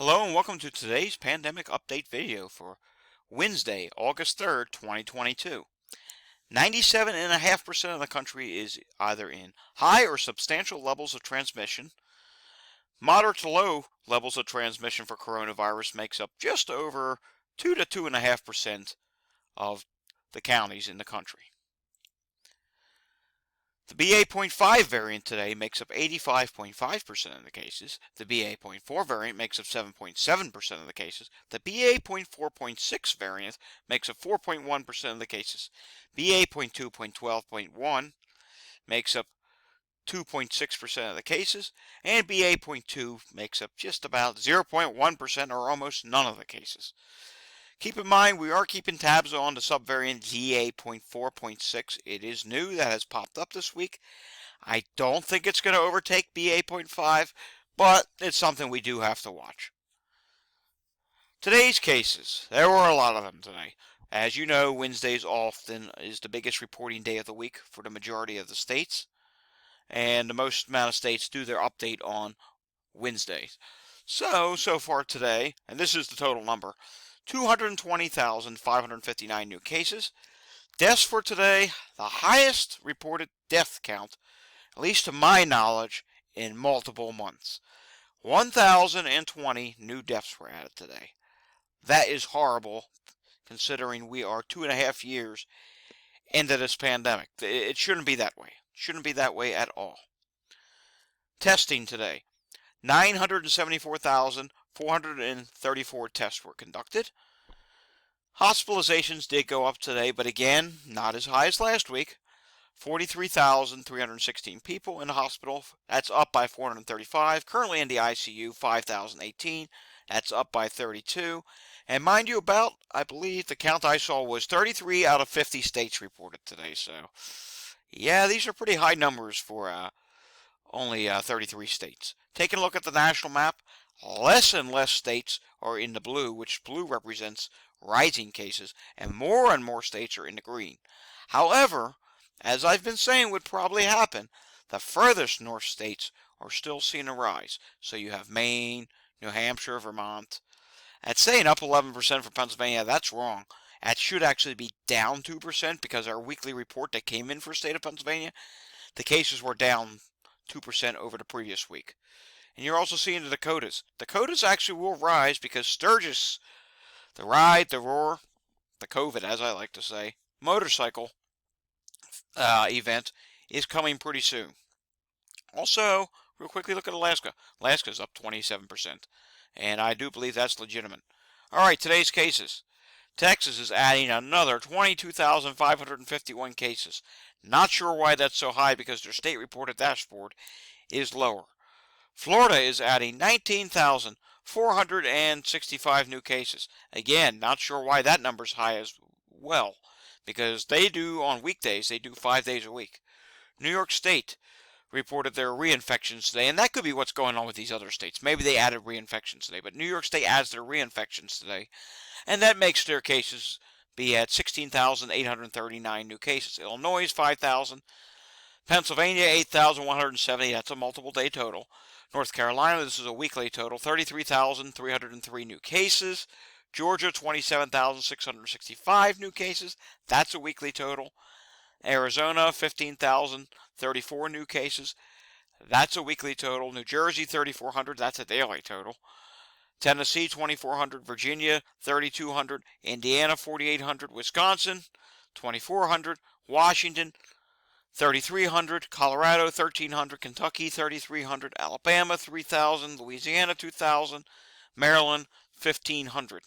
Hello and welcome to today's pandemic update video for Wednesday, August 3rd, 2022. 97.5% of the country is either in high or substantial levels of transmission. Moderate to low levels of transmission for coronavirus makes up just over 2 to 2.5% of the counties in the country. The BA.5 variant today makes up 85.5% of the cases. The BA.4 variant makes up 7.7% of the cases. The BA.4.6 variant makes up 4.1% of the cases. BA.2.12.1 makes up 2.6% of the cases, and BA.2 makes up just about 0.1% or almost none of the cases. Keep in mind, we are keeping tabs on the subvariant BA.4.6. It is new, that has popped up this week. I don't think it's going to overtake BA.5, but it's something we do have to watch. Today's cases, there were a lot of them today. As you know, Wednesdays often is the biggest reporting day of the week for the majority of the states, and the most amount of states do their update on Wednesdays. So far today, and this is the total number, 220,559 new cases. Deaths for today, the highest reported death count, at least to my knowledge, in multiple months. 1,020 new deaths were added today. That is horrible, considering we are 2.5 years into this pandemic. It shouldn't be that way. It shouldn't be that way at all. Testing today, 974,434 tests were conducted. Hospitalizations did go up today, but again, not as high as last week. 43,316 people in the hospital. That's up by 435. Currently in the ICU, 5,018. That's up by 32. And mind you, I believe the count I saw was 33 out of 50 states reported today. So, yeah, these are pretty high numbers for only 33 states. Taking a look at the national map, less and less states are in the blue, which blue represents rising cases, and more states are in the green. However, as I've been saying would probably happen, the furthest north states are still seeing a rise. So you have Maine, New Hampshire, Vermont. That's saying up 11% for Pennsylvania. That's wrong. That should actually be down 2% because our weekly report that came in for the state of Pennsylvania, the cases were down 2% over the previous week. And you're also seeing the Dakotas. Dakotas actually will rise because Sturgis, the ride, the roar, the COVID, as I like to say, motorcycle event is coming pretty soon. Also, real quickly look at Alaska. Alaska's up 27%, and I do believe that's legitimate. All right, today's cases. Texas is adding another 22,551 cases. Not sure why that's so high because their state reported dashboard is lower. Florida is adding 19,465 new cases. Again, not sure why that number's high as well, because they do on weekdays, they do 5 days a week. New York State reported their reinfections today, and that could be what's going on with these other states. Maybe they added reinfections today, but New York State adds their reinfections today, and that makes their cases be at 16,839 new cases. Illinois is 5,000. Pennsylvania, 8,170. That's a multiple day total. North Carolina, this is a weekly total, 33,303 new cases. Georgia, 27,665 new cases. That's a weekly total. Arizona, 15,034 new cases. That's a weekly total. New Jersey, 3,400. That's a daily total. Tennessee, 2,400. Virginia, 3,200. Indiana, 4,800. Wisconsin, 2,400. Washington, 3,300. Colorado, 1,300. Kentucky, 3,300. Alabama, 3,000. Louisiana, 2,000. Maryland, 1,500.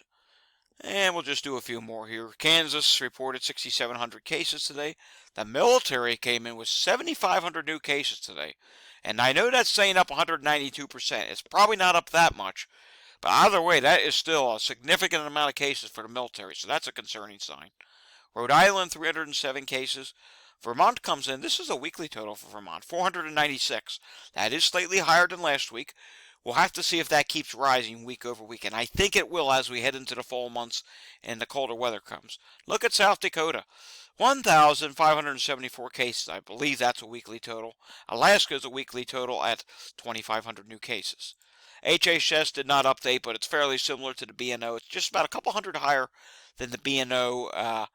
And we'll just do a few more here. Kansas reported 6,700 cases today. The military came in with 7,500 new cases today. And I know that's saying up 192%. It's probably not up that much. But either way, that is still a significant amount of cases for the military. So that's a concerning sign. Rhode Island, 307 cases. Vermont comes in. This is a weekly total for Vermont, 496. That is slightly higher than last week. We'll have to see if that keeps rising week over week, and I think it will as we head into the fall months and the colder weather comes. Look at South Dakota, 1,574 cases. I believe that's a weekly total. Alaska is a weekly total at 2,500 new cases. HHS did not update, but it's fairly similar to the BNO. It's just about a couple hundred higher than the BNO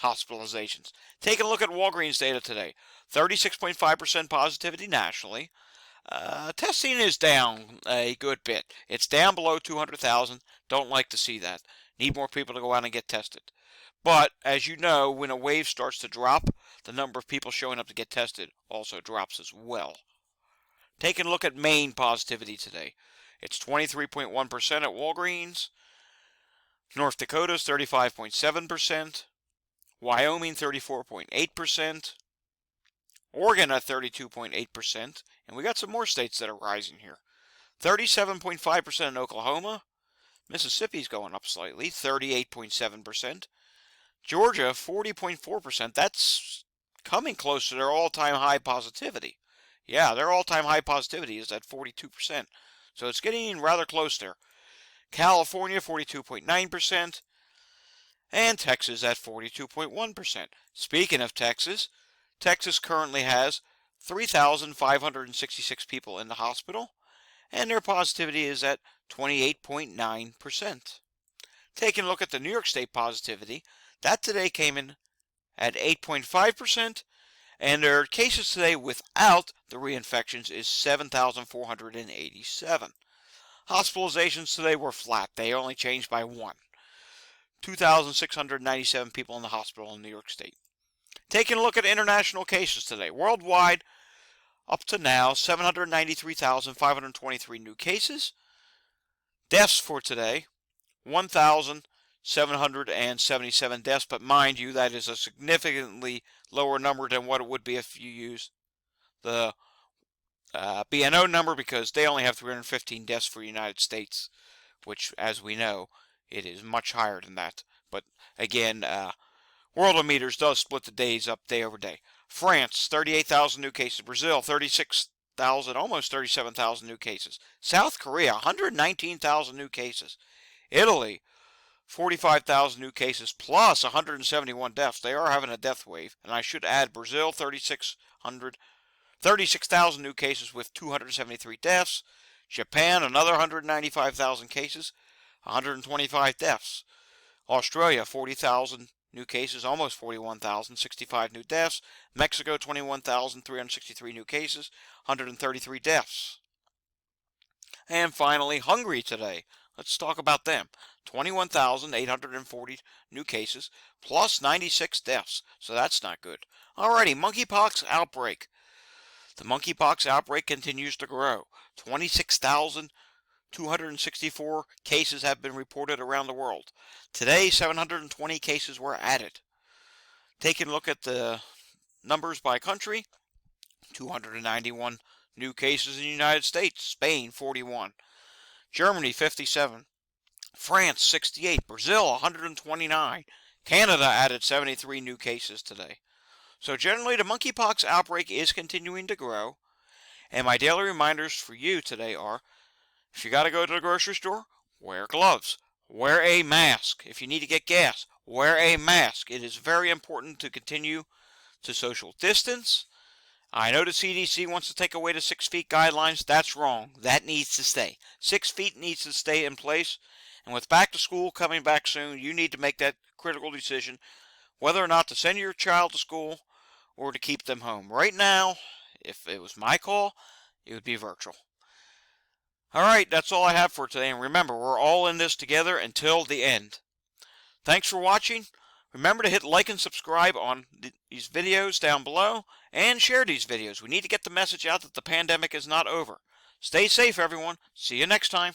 hospitalizations. Taking a look at Walgreens data today, 36.5% positivity nationally. Testing is down a good bit. It's down below 200,000. Don't like to see that. Need more people to go out and get tested. But, as you know, when a wave starts to drop, the number of people showing up to get tested also drops as well. Taking a look at Maine positivity today. It's 23.1% at Walgreens. North Dakota's 35.7%. Wyoming 34.8%. Oregon at 32.8%. And we got some more states that are rising here. 37.5% in Oklahoma. Mississippi's going up slightly, 38.7%. Georgia, 40.4%. That's coming close to their all-time high positivity. Yeah, their all-time high positivity is at 42%. So it's getting rather close there. California, 42.9%. And Texas at 42.1%. Speaking of Texas, Texas currently has 3,566 people in the hospital, and their positivity is at 28.9%. Taking a look at the New York State positivity, that today came in at 8.5%, and their cases today without the reinfections is 7,487. Hospitalizations today were flat. They only changed by 1. 2,697 people in the hospital in New York State. Taking a look at international cases today. Worldwide, up to now, 793,523 new cases. Deaths for today, 1,777 deaths. But mind you, that is a significantly lower number than what it would be if you use the BNO number, because they only have 315 deaths for the United States, which, as we know, it is much higher than that. But again, Worldometers does split the days up day over day. France, 38,000 new cases. Brazil, 36,000, almost 37,000 new cases. South Korea, 119,000 new cases. Italy, 45,000 new cases plus 171 deaths. They are having a death wave. And I should add Brazil, 36,000 new cases with 273 deaths. Japan, another 195,000 cases, 125 deaths. Australia, 40,000 new cases, almost 41,000, 65 new deaths. Mexico, 21,363 new cases, 133 deaths. And finally, Hungary today. Let's talk about them. 21,840 new cases, plus 96 deaths. So that's not good. Alrighty, monkeypox outbreak. The monkeypox outbreak continues to grow. 26,264 cases have been reported around the world. Today, 720 cases were added. Taking a look at the numbers by country, 291 new cases in the United States. Spain, 41. Germany, 57. France, 68. Brazil, 129. Canada added 73 new cases today. So generally, the monkeypox outbreak is continuing to grow. And my daily reminders for you today are, if you got to go to the grocery store, wear gloves. Wear a mask. If you need to get gas, wear a mask. It is very important to continue to social distance. I know the CDC wants to take away the 6 feet guidelines. That's wrong. That needs to stay. 6 feet needs to stay in place. And with back to school coming back soon, you need to make that critical decision whether or not to send your child to school or to keep them home. Right now, if it was my call, it would be virtual. Alright, that's all I have for today. And remember, we're all in this together until the end. Thanks for watching. Remember to hit like and subscribe on these videos down below. And share these videos. We need to get the message out that the pandemic is not over. Stay safe, everyone. See you next time.